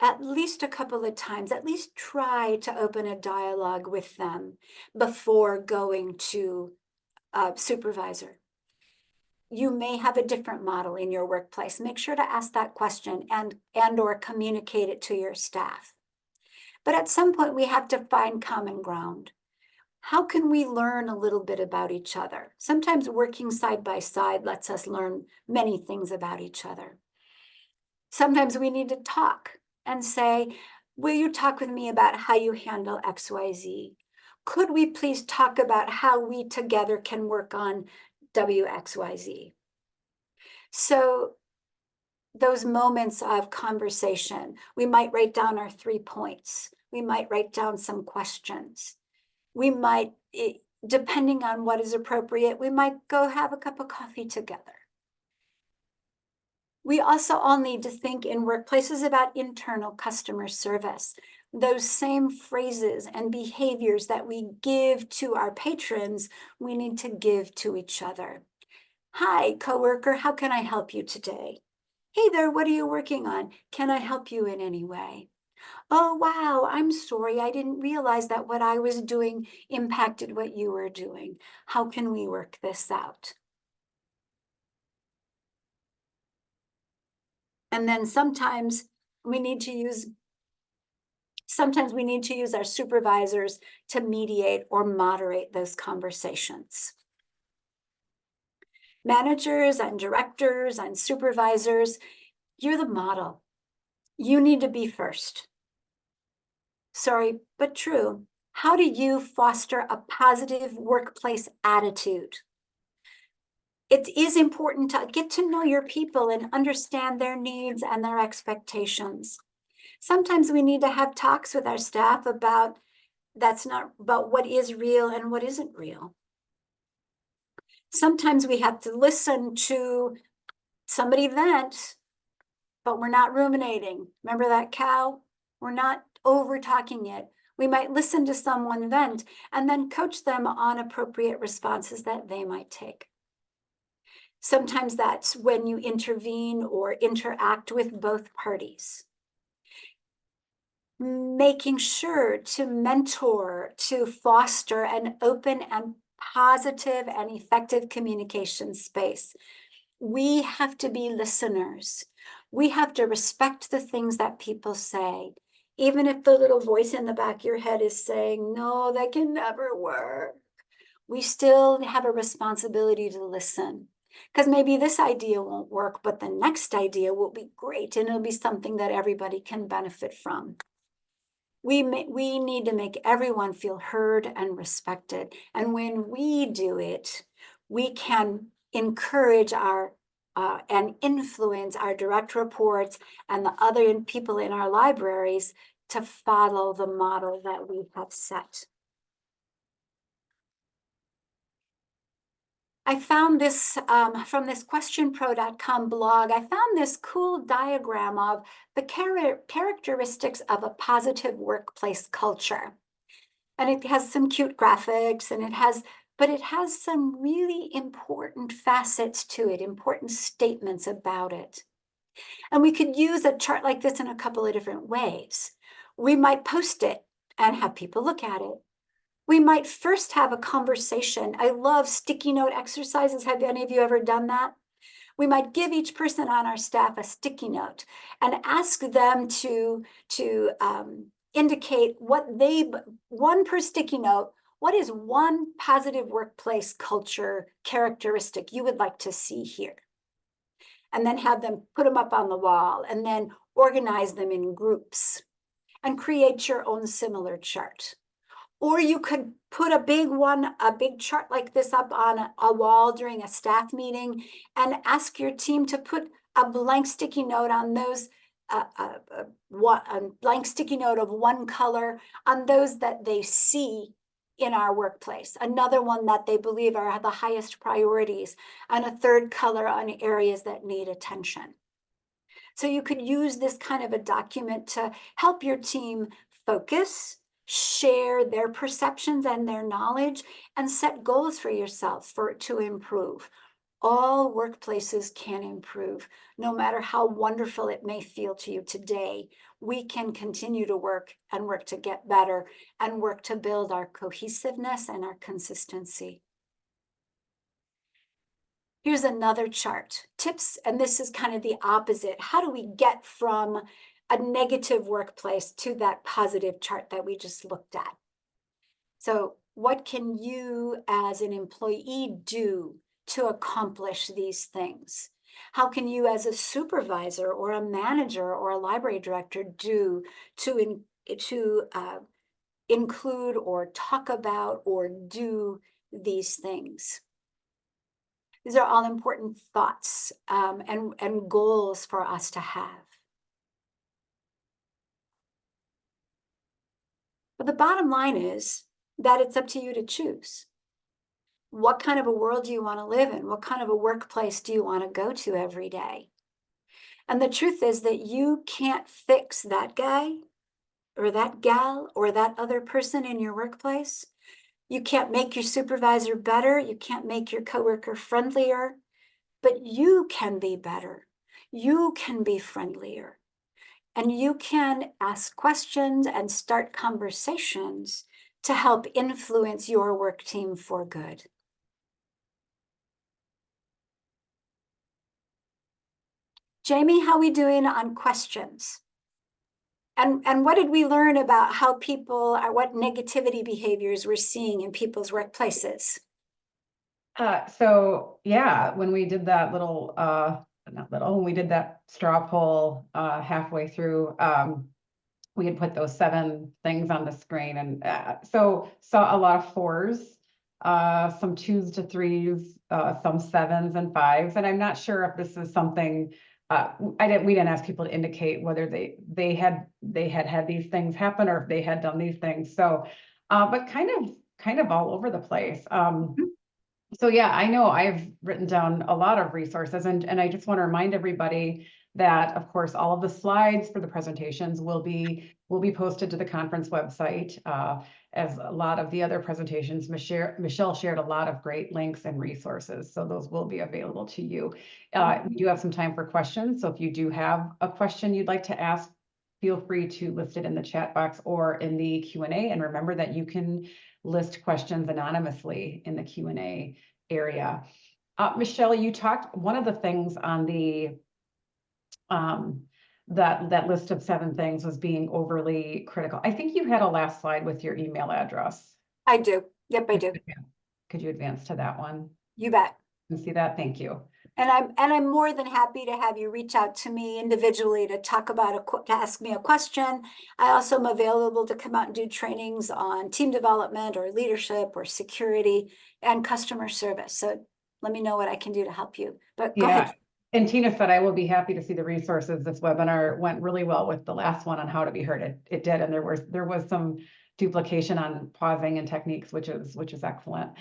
[SPEAKER 2] at least a couple of times, at least try to open a dialogue with them before going to a supervisor. You may have a different model in your workplace. Make sure to ask that question and or communicate it to your staff. But at some point, we have to find common ground. How can we learn a little bit about each other? Sometimes working side by side lets us learn many things about each other. Sometimes we need to talk and say, will you talk with me about how you handle XYZ? Could we please talk about how we together can work on WXYZ? So those moments of conversation, we might write down our 3 points. We might write down some questions. We might, depending on what is appropriate, we might go have a cup of coffee together. We also all need to think in workplaces about internal customer service. Those same phrases and behaviors that we give to our patrons, we need to give to each other. Hi, coworker, how can I help you today? Hey there, what are you working on? Can I help you in any way? Oh, wow, I'm sorry, I didn't realize that what I was doing impacted what you were doing. How can we work this out? And then sometimes we need to use our supervisors to mediate or moderate those conversations. Managers and directors and supervisors, You're the model. You need to be first. Sorry, but true. How do you foster a positive workplace attitude? It is important to get to know your people and understand their needs and their expectations. Sometimes we need to have talks with our staff about what is real and what isn't real. Sometimes we have to listen to somebody vent, but we're not ruminating. Remember that cow? We're not over talking it. We might listen to someone vent and then coach them on appropriate responses that they might take. Sometimes that's when you intervene or interact with both parties. Making sure to mentor, to foster an open and positive and effective communication space. We have to be listeners. We have to respect the things that people say, even if the little voice in the back of your head is saying, no, that can never work. We still have a responsibility to listen, because maybe this idea won't work, but the next idea will be great, and it'll be something that everybody can benefit from. We need to make everyone feel heard and respected. And when we do it, we can encourage and influence our direct reports and the other people in our libraries to follow the model that we have set. I found this from this questionpro.com blog. I found this cool diagram of the characteristics of a positive workplace culture. And it has some cute graphics, and it has some really important facets to it, important statements about it. And we could use a chart like this in a couple of different ways. We might post it and have people look at it. We might first have a conversation. I love sticky note exercises. Have any of you ever done that? We might give each person on our staff a sticky note and ask them to indicate one per sticky note, what is one positive workplace culture characteristic you would like to see here? And then have them put them up on the wall, and then organize them in groups and create your own similar chart. Or you could put a big chart like this up on a wall during a staff meeting and ask your team to put a blank sticky note on those, a blank sticky note of one color on those that they see in our workplace, another one that they believe are the highest priorities, and a third color on areas that need attention. So you could use this kind of a document to help your team focus, share their perceptions and their knowledge, and set goals for yourself to improve. All workplaces can improve, no matter how wonderful it may feel to you today. We can continue to work to get better and work to build our cohesiveness and our consistency. Here's another chart. Tips, and this is kind of the opposite. How do we get from a negative workplace to that positive chart that we just looked at? So what can you as an employee do to accomplish these things? How can you as a supervisor or a manager or a library director do to include or talk about or do these things? These are all important thoughts and goals for us to have. But the bottom line is that it's up to you to choose. What kind of a world do you want to live in? What kind of a workplace do you want to go to every day? And the truth is that you can't fix that guy or that gal or that other person in your workplace. You can't make your supervisor better. You can't make your coworker friendlier, but you can be better. You can be friendlier. And you can ask questions and start conversations to help influence your work team for good. Jamie, how are we doing on questions? And what did we learn about how people are, what negativity behaviors we're seeing in people's workplaces?
[SPEAKER 1] So yeah, when we did that little not little, when we did that straw poll halfway through, we had put those 7 things on the screen, and so saw a lot of 4s, some 2s to 3s, some 7s and 5s, and I'm not sure if this is something. We didn't ask people to indicate whether they had these things happen or if they had done these things. So, but kind of all over the place. So yeah, I know I've written down a lot of resources, and I just want to remind everybody that, of course, all of the slides for the presentations will be posted to the conference website, as a lot of the other presentations. Michelle shared a lot of great links and resources, so those will be available to you. We do have some time for questions, so if you do have a question you'd like to ask, feel free to list it in the chat box or in the Q&A, and remember that you can list questions anonymously in the Q&A area. Michelle, you talked, one of the things on the that list of 7 things was being overly critical. I think you had a last slide with your email address.
[SPEAKER 2] I do. Yep, I do.
[SPEAKER 1] Could you advance to that one?
[SPEAKER 2] You bet.
[SPEAKER 1] And see that? Thank you.
[SPEAKER 2] And I'm more than happy to have you reach out to me individually to talk about to ask me a question. I also am available to come out and do trainings on team development or leadership or security and customer service. So let me know what I can do to help you. But go ahead.
[SPEAKER 1] And Tina said, I will be happy to see the resources. This webinar went really well with the last one on how to be heard. It did, and there was some duplication on pausing and techniques, which is excellent.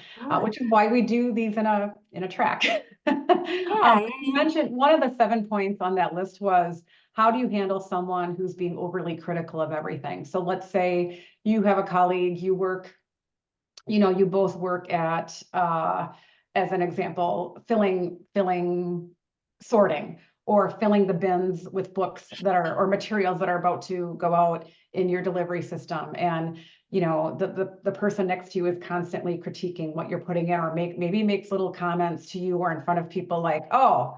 [SPEAKER 1] Which is why we do these in a track. You mentioned one of the 7 points on that list was, how do you handle someone who's being overly critical of everything? So let's say you have a colleague, you both work at, as an example, sorting or filling the bins with books or materials that are about to go out in your delivery system. And, the person next to you is constantly critiquing what you're putting in, or maybe makes little comments to you or in front of people like, oh,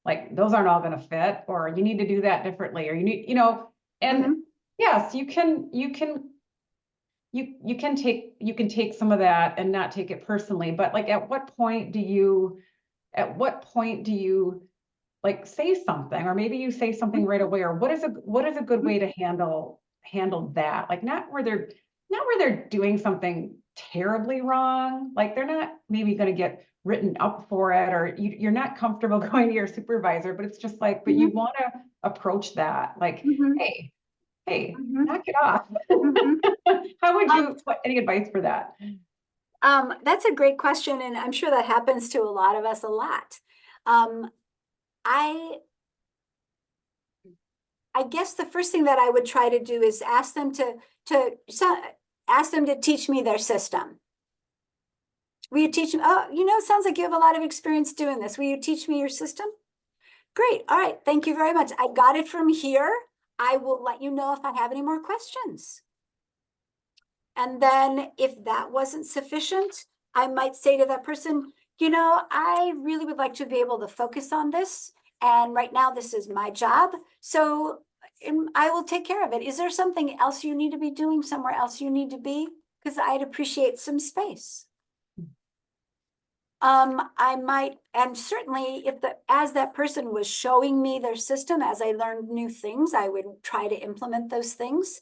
[SPEAKER 1] like those aren't all going to fit, or you need to do that differently, or you need, and yes, you can take some of that and not take it personally, but like, at what point do you like say something, or maybe you say something right away, or what is a good way to handle that? Like, not where they're doing something terribly wrong, like they're not maybe going to get written up for it, or you're not comfortable going to your supervisor, but it's just like, but you want to approach that like, hey, knock it off. How would you, any advice for that?
[SPEAKER 2] That's a great question, and I'm sure that happens to a lot of us a lot. I guess the first thing that I would try to do is ask them to teach me their system. Will you teach me? Oh, it sounds like you have a lot of experience doing this. Will you teach me your system? Great. All right. Thank you very much. I got it from here. I will let you know if I have any more questions. And then if that wasn't sufficient, I might say to that person, I really would like to be able to focus on this. And right now, this is my job. So I will take care of it. Is there something else you need to be doing, somewhere else you need to be? Because I'd appreciate some space. I might, and certainly as that person was showing me their system, as I learned new things, I would try to implement those things.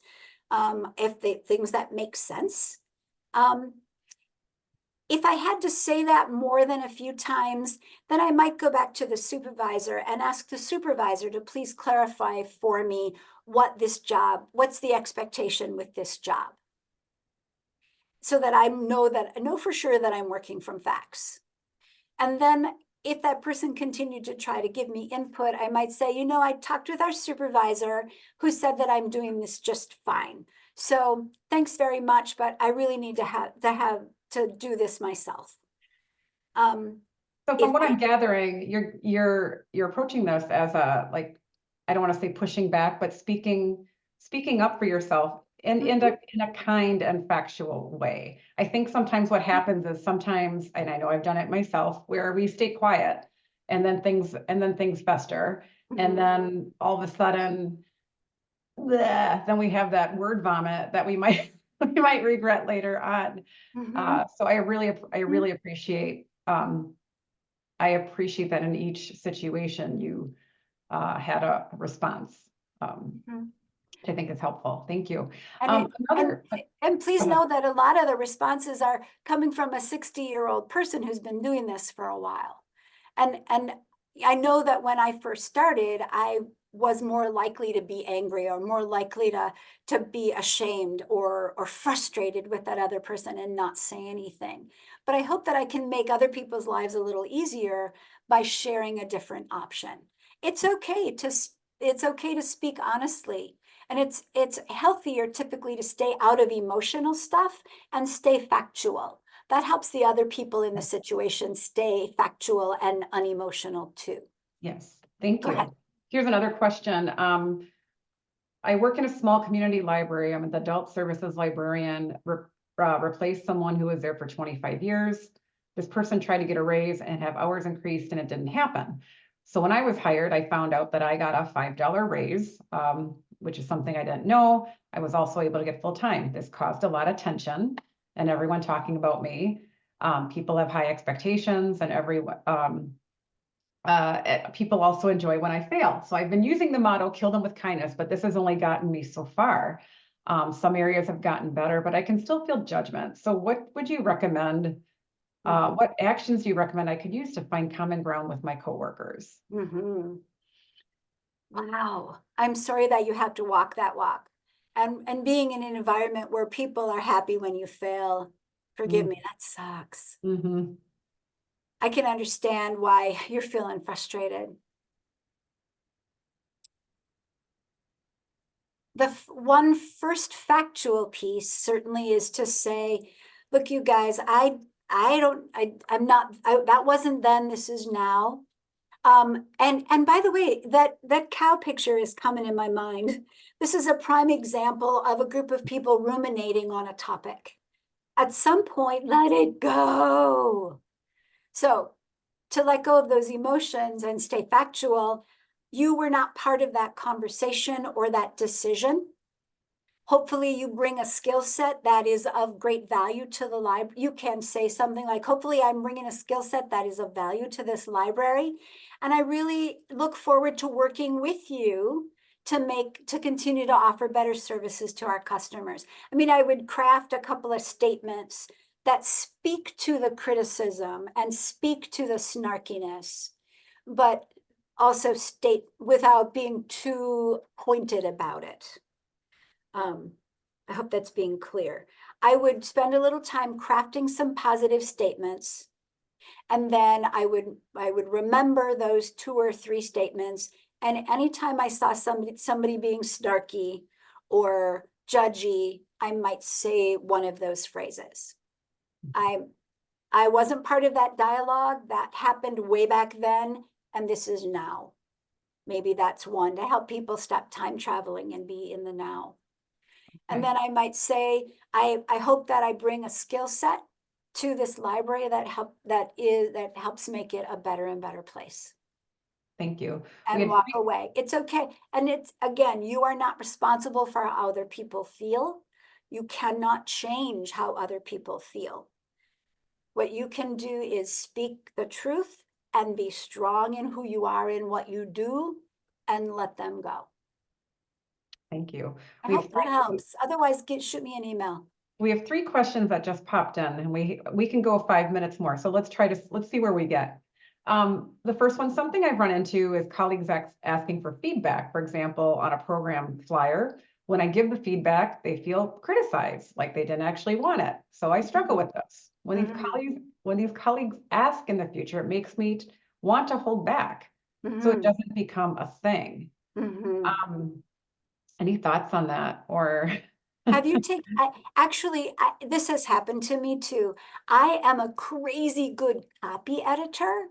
[SPEAKER 2] Things that make sense. If I had to say that more than a few times, then I might go back to the supervisor and ask the supervisor to please clarify for me what's the expectation with this job, so that I know for sure that I'm working from facts. And then if that person continued to try to give me input, I might say, I talked with our supervisor who said that I'm doing this just fine. So thanks very much, but I really need to do this myself.
[SPEAKER 1] So from what I'm gathering, you're approaching this as I don't want to say pushing back, but speaking up for yourself in a kind and factual way. I think sometimes what happens is and I know I've done it myself, where we stay quiet and then things fester, and then all of a sudden, then we have that word vomit that we might regret later on. So I really appreciate I appreciate that in each situation you had a response,
[SPEAKER 2] Mhm.
[SPEAKER 1] which I think is helpful. Thank you.
[SPEAKER 2] And,
[SPEAKER 1] Another,
[SPEAKER 2] and please
[SPEAKER 1] go ahead.
[SPEAKER 2] know that a lot of the responses are coming from a 60-year-old person who's been doing this for a while. And I know that when I first started, I was more likely to be angry or more likely to be ashamed or frustrated with that other person and not say anything. But I hope that I can make other people's lives a little easier by sharing a different option. It's okay to speak honestly. And it's healthier typically to stay out of emotional stuff and stay factual. That helps the other people in the situation stay factual and unemotional too.
[SPEAKER 1] Yes, thank
[SPEAKER 2] Go
[SPEAKER 1] you.
[SPEAKER 2] ahead.
[SPEAKER 1] Here's another question. I work in a small community library. I'm an adult services librarian, replaced someone who was there for 25 years. This person tried to get a raise and have hours increased and it didn't happen. So when I was hired, I found out that I got a $5 raise, which is something I didn't know. I was also able to get full time. This caused a lot of tension and everyone talking about me. People have high expectations and people also enjoy when I fail. So I've been using the motto, kill them with kindness, but this has only gotten me so far. Some areas have gotten better, but I can still feel judgment. So what would you recommend? What actions do you recommend I could use to find common ground with my coworkers?
[SPEAKER 2] Mhm. Wow. I'm sorry that you have to walk that walk. And being in an environment where people are happy when you fail, forgive me, that sucks.
[SPEAKER 1] Mm-hmm.
[SPEAKER 2] I can understand why you're feeling frustrated. The one first factual piece certainly is to say, look, you guys, I'm not, that wasn't then, this is now. And by the way, that cow picture is coming in my mind. This is a prime example of a group of people ruminating on a topic. At some point, let it go. So to let go of those emotions and stay factual, you were not part of that conversation or that decision. Hopefully you bring a skill set that is of great value to the library. You can say something like, hopefully I'm bringing a skill set that is of value to this library. And I really look forward to working with you to continue to offer better services to our customers. I mean, I would craft a couple of statements that speak to the criticism and speak to the snarkiness, but also state without being too pointed about it. I hope that's being clear. I would spend a little time crafting some positive statements, and then I would remember those 2 or 3 statements. And anytime I saw somebody being snarky or judgy, I might say one of those phrases. I wasn't part of that dialogue. That happened way back then, and this is now. Maybe that's one to help people stop time traveling and be in the now. And then I might say, I hope that I bring a skill set to this library that helps make it a better and better place.
[SPEAKER 1] Thank you.
[SPEAKER 2] And walk away. It's okay. And it's, again, you are not responsible for how other people feel. You cannot change how other people feel. What you can do is speak the truth and be strong in who you are and what you do and let them go.
[SPEAKER 1] Thank you.
[SPEAKER 2] I hope that helps. Otherwise, shoot me an email.
[SPEAKER 1] We have 3 questions that just popped in and we can go 5 minutes more. So let's see where we get. The first one, something I've run into is colleagues asking for feedback, for example, on a program flyer. When I give the feedback, they feel criticized, like they didn't actually want it. So I struggle with this. When these colleagues ask in the future, it makes me want to hold back. So it doesn't become a thing. Any thoughts on that? Or
[SPEAKER 2] have you taken, this has happened to me too. I am a crazy good copy editor.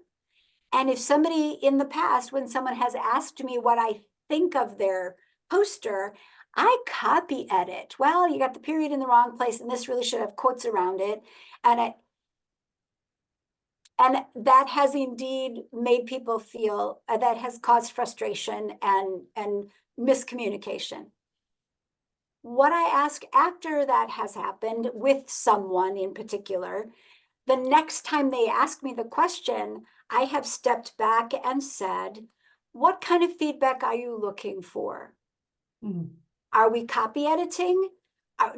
[SPEAKER 2] And if somebody in the past, when someone has asked me what I think of their poster, I copy edit. Well, you got the period in the wrong place and this really should have quotes around it. And that has indeed made people feel, that has caused frustration and miscommunication. What I ask after that has happened with someone in particular, the next time they ask me the question, I have stepped back and said, what kind of feedback are you looking for?
[SPEAKER 1] Mm,
[SPEAKER 2] Are we copy editing?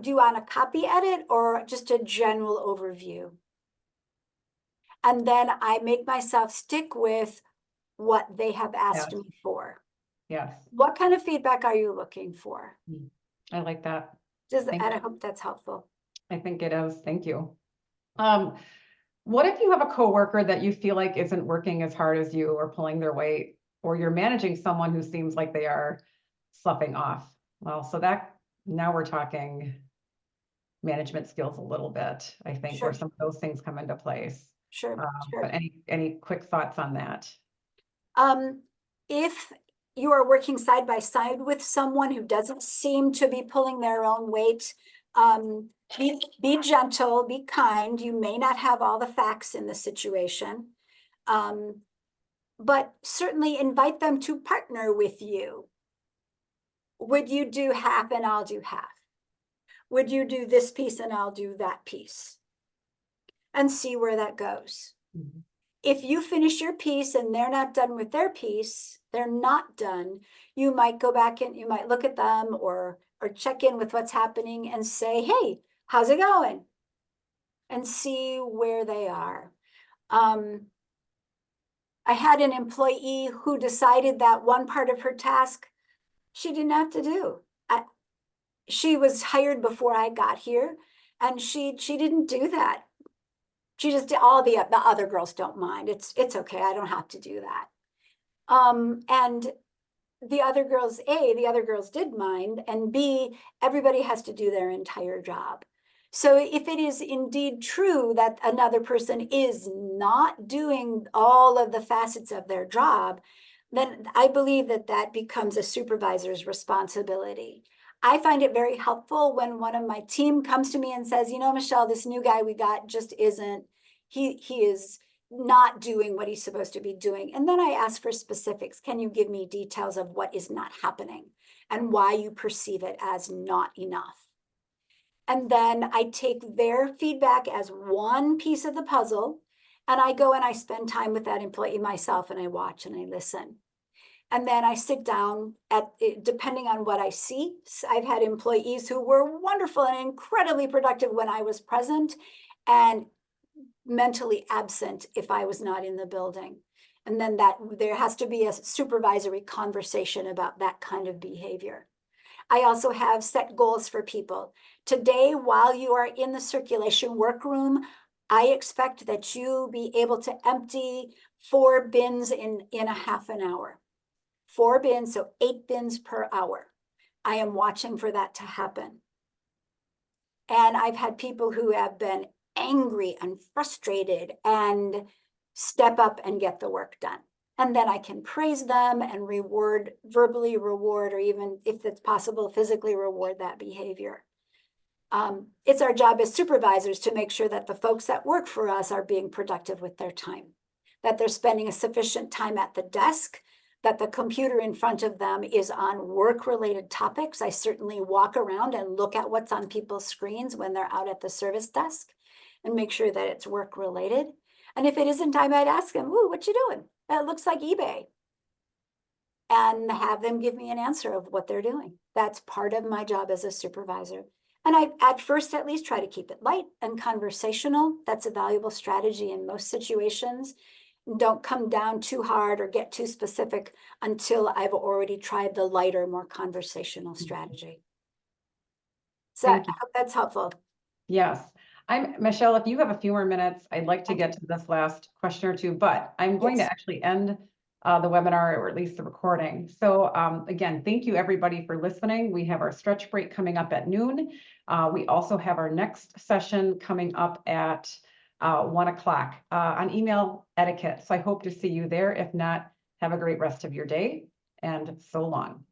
[SPEAKER 2] Do you want a copy edit or just a general overview? And then I make myself stick with what they have asked
[SPEAKER 1] Yes.
[SPEAKER 2] me for.
[SPEAKER 1] yes,
[SPEAKER 2] What kind of feedback are you looking for?
[SPEAKER 1] I like that.
[SPEAKER 2] And
[SPEAKER 1] Thank
[SPEAKER 2] I
[SPEAKER 1] you.
[SPEAKER 2] hope that's helpful.
[SPEAKER 1] I think it is. Thank you. What if you have a coworker that you feel like isn't working as hard as you or pulling their weight, or you're managing someone who seems like they are sloughing off? Well, so that now we're talking management skills a little bit, I think, where
[SPEAKER 2] Sure.
[SPEAKER 1] some of those things come into place.
[SPEAKER 2] Sure,
[SPEAKER 1] But
[SPEAKER 2] sure.
[SPEAKER 1] any quick thoughts on that?
[SPEAKER 2] If you are working side by side with someone who doesn't seem to be pulling their own weight, be gentle, be kind. You may not have all the facts in the situation. But certainly invite them to partner with you. Would you do half and I'll do half? Would you do this piece and I'll do that piece? And see where that goes.
[SPEAKER 1] Mhm.
[SPEAKER 2] If you finish your piece and they're not done with their piece, they're not done, you might go back and you might look at them or check in with what's happening and say, hey, how's it going? And see where they are. I had an employee who decided that one part of her task she didn't have to do. She was hired before I got here, and she didn't do that. She just did. All the other girls don't mind. It's okay. I don't have to do that. And the other girls did mind, and B, everybody has to do their entire job. So if it is indeed true that another person is not doing all of the facets of their job, then I believe that that becomes a supervisor's responsibility. I find it very helpful when one of my team comes to me and says, you know, Michelle, this new guy we got just isn't, he is not doing what he's supposed to be doing. And then I ask for specifics. Can you give me details of what is not happening and why you perceive it as not enough? And then I take their feedback as one piece of the puzzle, and I go and I spend time with that employee myself, and I watch and I listen. And then I sit down depending on what I see. I've had employees who were wonderful and incredibly productive when I was present, and mentally absent if I was not in the building. And then there has to be a supervisory conversation about that kind of behavior. I also have set goals for people. Today, while you are in the circulation workroom, I expect that you be able to empty 4 bins in a half an hour. 4 bins, so 8 bins per hour. I am watching for that to happen. And I've had people who have been angry and frustrated and step up and get the work done. And then I can praise them and verbally reward, or even if it's possible, physically reward that behavior. It's our job as supervisors to make sure that the folks that work for us are being productive with their time, that they're spending a sufficient time at the desk, that the computer in front of them is on work-related topics. I certainly walk around and look at what's on people's screens when they're out at the service desk and make sure that it's work-related. And if it isn't, I might ask them, ooh, what you doing? That looks like eBay. And have them give me an answer of what they're doing. That's part of my job as a supervisor. And I, at first, at least try to keep it light and conversational. That's a valuable strategy in most situations. Don't come down too hard or get too specific until I've already tried the lighter, more conversational strategy. So I hope that's helpful.
[SPEAKER 1] Yes. Michelle, if you have a few more minutes, I'd like to get to this last question or two, but I'm going to actually end the webinar, or at least the recording. So again, thank you everybody for listening. We have our stretch break coming up at noon. We also have our next session coming up at 1 o'clock on email etiquette. So I hope to see you there. If not, have a great rest of your day, and so long.